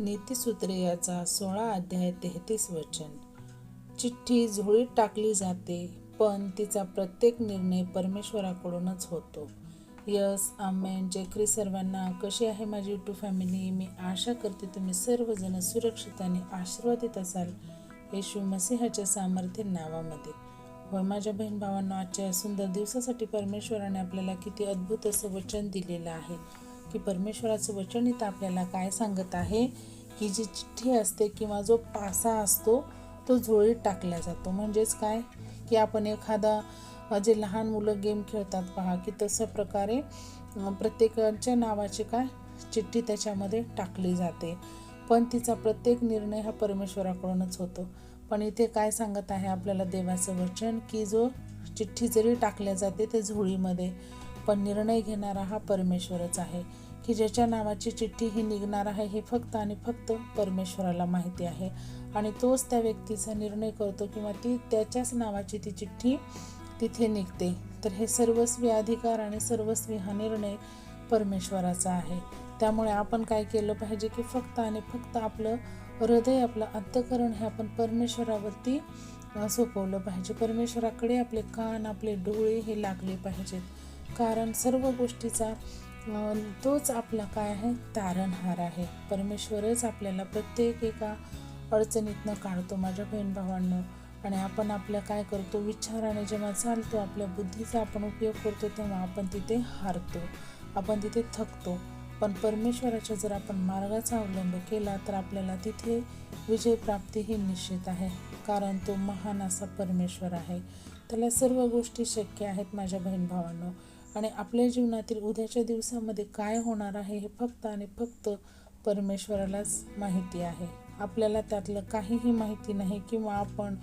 नीतिसूत्रे याचा 16 अध्याय 33 वचन. चिठ्ठी झोळीत टाकली जाते, पण तिचा प्रत्येक निर्णय परमेश्वराकडूनच होतो. यस, आमेन. जय ख्रिस्त सर्वांना. कशी आहे माझी यूट्यूब फॅमिली? मी आशा करते तुम्ही सर्वजण सुरक्षित आणि आशीर्वादित असाल येशू मसीहाच्या सामर्थ्य नावामध्ये. होय माझ्या बहीण भावांना, आजच्या सुंदर दिवसासाठी परमेश्वराने आपल्याला किती अद्भुत असं वचन दिलेलं आहे की परमेश्वराचं वचन इथं आपल्याला काय सांगत आहे की जी चिठ्ठी असते किंवा जो पासा असतो तो झोळीत टाकला जातो. म्हणजेच काय की आपण एखादा जे लहान मुलं गेम खेळतात पहा, की तसं प्रकारे प्रत्येकाच्या नावाची काय चिठ्ठी त्याच्यामध्ये टाकली जाते, पण तिचा प्रत्येक निर्णय हा परमेश्वराकडूनच होतो. पण इथे काय सांगत आहे आपल्याला देवाचं वचन की जो चिठ्ठी जरी टाकल्या जाते ते झोळीमध्ये, पण निर्णय घेणारा हा परमेश्वरच आहे. की ज्याच्या नावाची चिठ्ठी ही निघणार आहे हे फक्त आणि फक्त परमेश्वराला माहिती आहे, आणि तोच त्या व्यक्तीचा निर्णय करतो किंवा ती त्याच्याच नावाची ती चिठ्ठी तिथे निघते. तर हे सर्वस्वी अधिकार आणि सर्वस्वी हा निर्णय परमेश्वराचा आहे. त्यामुळे आपण काय केलं पाहिजे की फक्त आणि फक्त आपलं हृदय, आपलं अंतःकरण हे आपण परमेश्वरावरती सोपवलं पाहिजे. परमेश्वराकडे आपले कान, आपले डोळे हे लागले पाहिजेत, कारण सर्व गोष्टीचा तोच आपला काय आहे, तारणहार आहे. परमेश्वरच आपल्याला प्रत्येक एका अडचणीतनं काढतो माझ्या बहीण भावांनो. आणि आपण आपल्या काय करतो, विचाराने जेव्हा चालतो, आपल्या बुद्धीचा आपण उपयोग करतो, तेव्हा आपण तिथे हारतो, आपण तिथे थकतो. पण परमेश्वराच्या जर आपण मार्गाचा अवलंब केला तर आपल्याला तिथे विजय प्राप्ती ही निश्चित आहे, कारण तो महान असा परमेश्वर आहे. त्याला सर्व गोष्टी शक्य आहेत माझ्या बहीण भावांनो. आणि आपल्या जीवनातील उद्याच्या दिवसामध्ये काय होणार आहे हे फक्त आणि फक्त परमेश्वरालाच माहिती आहे. आपल्याला त्यातलं काहीही माहिती नाही, किंवा आपण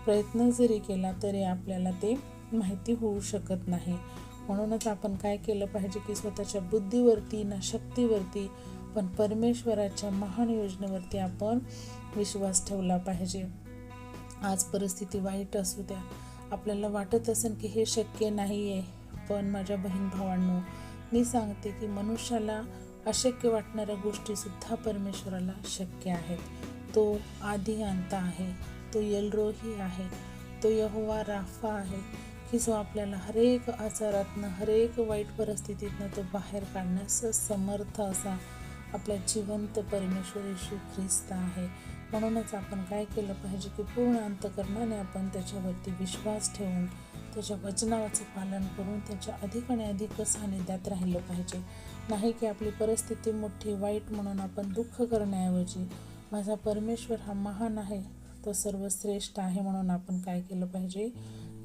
प्रयत्न जरी केला तरी आपल्याला ते माहिती होऊ शकत नाही. म्हणूनच आपण काय केलं पाहिजे की स्वतःच्या बुद्धीवरती ना शक्तीवरती, पण परमेश्वराच्या महान योजनेवरती आपण विश्वास ठेवला पाहिजे. आज परिस्थिती वाईट असू द्या, आपल्याला वाटत असेल की हे शक्य नाही आहे, पण माझ्या बहीण भावांनो, मी सांगते की मनुष्याला अशक्य वाटणाऱ्या गोष्टीसुद्धा परमेश्वराला शक्य आहेत. तो आधी अंत आहे, तो एलरोही आहे, तो यहोवा राफा आहे, की जो आपल्याला हरेक आजारातनं, हरेक वाईट परिस्थितीतनं तो बाहेर काढण्यास समर्थ असा आपला जिवंत परमेश्वर येशू ख्रिस्त आहे. म्हणूनच आपण काय केलं पाहिजे की पूर्ण अंतःकरणाने आपण त्याच्यावरती विश्वास ठेवून त्याच्या वचनाचं पालन करून त्याच्या अधिक आणि अधिक सानिध्यात राहिलं पाहिजे. नाही की आपली परिस्थिती मोठी वाईट म्हणून आपण दुःख करण्याऐवजी माझा परमेश्वर हा महान आहे, तो सर्वश्रेष्ठ आहे म्हणून आपण काय केलं पाहिजे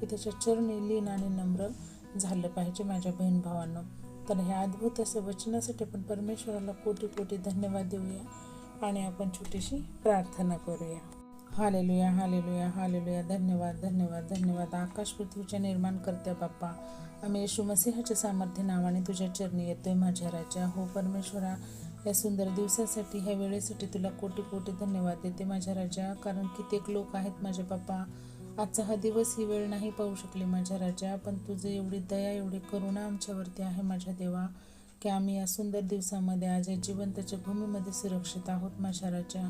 की त्याच्या चरणी लीन आणि नम्र झालं पाहिजे माझ्या बहीण भावांनो. तर ह्या अद्भुत असं वचनासाठी आपण परमेश्वराला कोटी कोटी धन्यवाद देऊया आणि आपण छोटीशी प्रार्थना करूया. Hallelujah, hallelujah, hallelujah. धन्यवाद, धन्यवाद, धन्यवाद. आकाश पृथ्वीच्या निर्माण करत्या बाप्पा, आम्ही येशू मसीहाच्या सामर्थ्य नावाने तुझ्या चरणी येतोय माझ्या राजा. हो परमेश्वरा, या सुंदर दिवसासाठी, ह्या वेळेसाठी तुला कोटी कोटी धन्यवाद देते माझ्या राजा, कारण कित्येक लोक आहेत माझ्या बाप्पा, आजचा हा दिवस ही वेळ नाही पाहू शकले माझ्या राजा, पण तुझे एवढी दया, एवढी करुणा आमच्यावरती आहे माझ्या देवा, की आम्ही या सुंदर दिवसामध्ये आज या जिवंताच्या भूमीमध्ये सुरक्षित आहोत माझ्या राजा.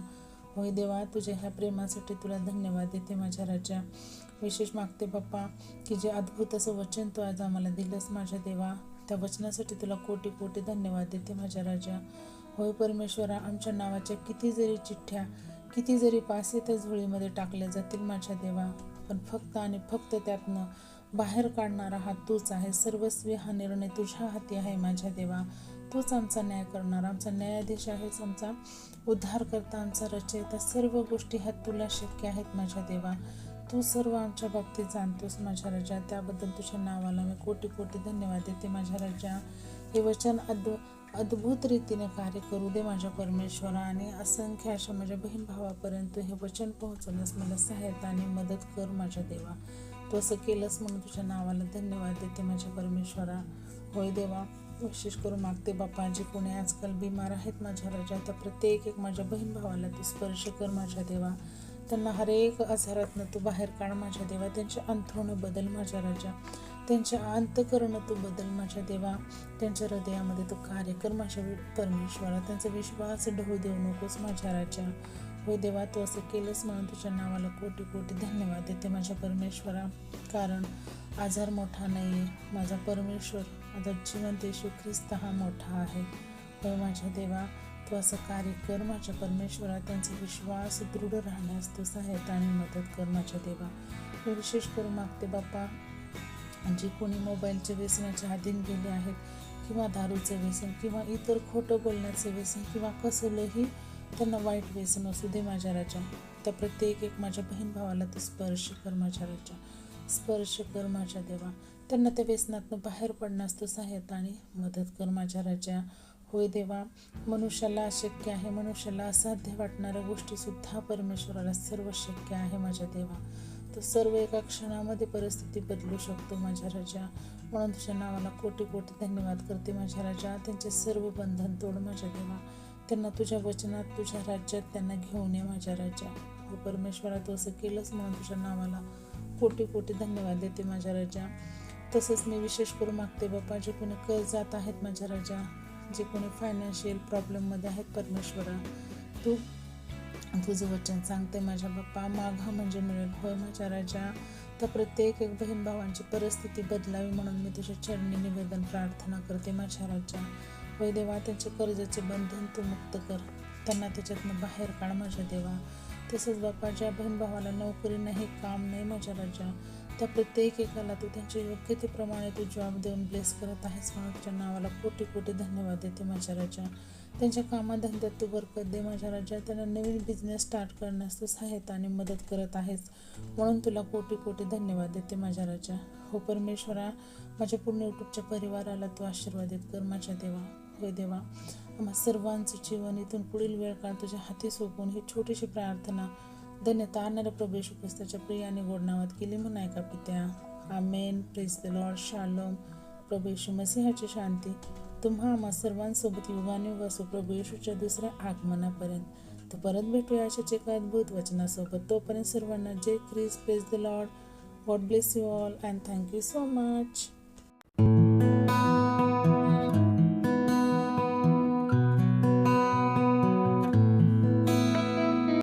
होय देवा, तुझ्या ह्या प्रेमासाठी तुला धन्यवाद देते माझ्या राजा. विशेष मागते बाप्पा की जे अद्भुत असं वचन तू आज आम्हाला दिलंस माझ्या देवा, त्या वचनासाठी तुला कोटी कोटी धन्यवाद देते माझ्या राजा. होय परमेश्वरा, आमच्या नावाच्या किती जरी चिठ्ठ्या, किती जरी पासे त्या झोळीमध्ये टाकल्या जातील माझ्या देवा, पण फक्त आणि फक्त त्यातनं बाहेर काढणारा हा तूच आहे. सर्वस्वी हा निर्णय तुझ्या हाती आहे माझ्या देवा. तूच आमचा न्याय करणार, आमचा न्यायाधीश आहेस, आमचा उद्धार करता, आमचा रचयिता. सर्व गोष्टी ह्या तुला शक्य आहेत माझ्या देवा. तू सर्व आमच्या बाबतीत जाणतोस माझ्या राजा, त्याबद्दल तुझ्या नावाला मी कोटी कोटी धन्यवाद देते माझ्या राजा. हे वचन अद्भुत रीतीने कार्य करू दे माझ्या परमेश्वरा, आणि असंख्य अशा माझ्या बहीण भावापर्यंत हे वचन पोहोचवण्यास मला सहायता आणि मदत कर माझ्या देवा. तू असं केलंस म्हणून तुझ्या नावाला धन्यवाद देते माझ्या परमेश्वरा. होय देवा, विशेष करून मागते बाप्पा, जे कोणी आजकाल बिमार आहेत माझ्या राजा, त्या प्रत्येक एक माझ्या बहीण भावाला तू स्पर्श कर माझ्या देवा. त्यांना हरेक आजारातनं तू बाहेर काढ माझ्या देवा, त्यांचे अंथरुण बदल माझ्या राजा, त्यांच्या अंतःकरण तू बदल माझ्या देवा. त्यांच्या हृदयामध्ये तू कार्य कर माझ्या परमेश्वरा. त्यांचा विश्वास ढवू देऊ नकोस माझ्या राजा. हो देवा, तू असं केलंस म्हणून तुझ्या नावाला कोटी कोटी धन्यवाद देते माझ्या परमेश्वरा. कारण आजार मोठा नाही आहे, माझा परमेश्वर, माझा जिवंत येशू ख्रिस्त हा मोठा आहे. होय माझ्या देवा, तू असं कार्य कर माझ्या परमेश्वरा. त्यांचा विश्वास दृढ राहण्यास तू सहायता आणि मदत कर माझ्या देवा. मी विशेष करून मागते बाप्पा, जे कोणी मोबाईलच्या व्यसनाच्या अधीन गेले आहेत, किंवा दारूचं व्यसन, किंवा इतर खोटं बोलण्याचं व्यसन, किंवा कसलंही त्यांना वाईट व्यसन असू दे माझ्या राजा, त्या प्रत्येक एक माझ्या बहीण भावाला तू स्पर्श कर माझ्या राजा. स्पर्श कर माझ्या देवा. त्यांना त्या व्यसनातनं बाहेर पडण्यास तू सहायता आणि मदत कर माझ्या राजा. होय देवा, मनुष्याला अशक्य आहे, मनुष्याला असाध्य वाटणाऱ्या गोष्टीसुद्धा परमेश्वराला सर्व शक्य आहे माझ्या देवा. तो सर्व एका क्षणामध्ये परिस्थिती बदलू शकतो माझ्या राजा. म्हणून तुझ्या नावाला कोटी कोटी धन्यवाद करते माझ्या राजा. त्यांचे सर्व बंधन तोड माझ्या देवा. त्यांना तुझ्या वचनात, तुझ्या राज्यात त्यांना घेऊन ये माझ्या राजा. हो परमेश्वरा, तू असं केलंच म्हणून तुझ्या नावाला कोटी कोटी धन्यवाद देते माझ्या राजा. तसंच मी विशेष करून मागते बाप्पा, जे कोणी कर्जात आहेत माझ्या राजा, जे कोणी फायनान्शियल प्रॉब्लेममध्ये आहेत परमेश्वरा, तू तुझं वचन सांगते माझ्या बाप्पा, मागा म्हणजे मिळेल. होय माझ्या राजा, तर प्रत्येक एक बहीण भावांची परिस्थिती बदलावी म्हणून मी तुझ्या चरणी निवेदन प्रार्थना करते माझ्या राजा. होय देवा, त्यांचे कर्जाचे बंधन तू मुक्त कर, त्यांना त्याच्यातनं बाहेर काढ माझ्या देवा. तसंच बाप्पा, ज्या बहीण भावाला नोकरी नाही, काम नाही माझ्या राजा, त्या प्रत्येक एकाला तू त्यांच्या योग्यतेप्रमाणे तू जॉब देऊन ब्लेस करत आहेस म्हणून तुझ्या नावाला कोटी कोटी धन्यवाद देते माझ्या राजा. त्यांच्या कामाधंद्यात तू बरकत दे माझ्या राजा. त्यांना नवीन बिझनेस स्टार्ट करण्यास तू सहायता आणि मदत करत आहेस म्हणून तुला कोटी कोटी धन्यवाद देते माझ्या राजा. हो परमेश्वरा, माझ्या पूर्ण युट्यूबच्या परिवाराला तू आशीर्वादित कर माझ्या देवा. होय देवा, आम्हा सर्वांचं जीवन इथून पुढील वेळ काळ तुझ्या हाती सोपवून ही छोटीशी प्रार्थना धन्यता आणणाऱ्या प्रभू येशू ख्रिस्ताच्या प्रिय आणि गोड नावात केली म्हणून ऐका पित्या. आमेन. Praise the lord. शालोम. प्रभू येशू मसीहाची शांती तुम्हा आम्हा सर्वांसोबत युगानुयुग असो, प्रभू येशूच्या दुसऱ्या आगमनापर्यंत. तर परत भेटूया अशाच एका अद्भुत वचनासोबत. तोपर्यंत सर्वांना जय Christ. Praise the lord. God bless you all and thank you so much.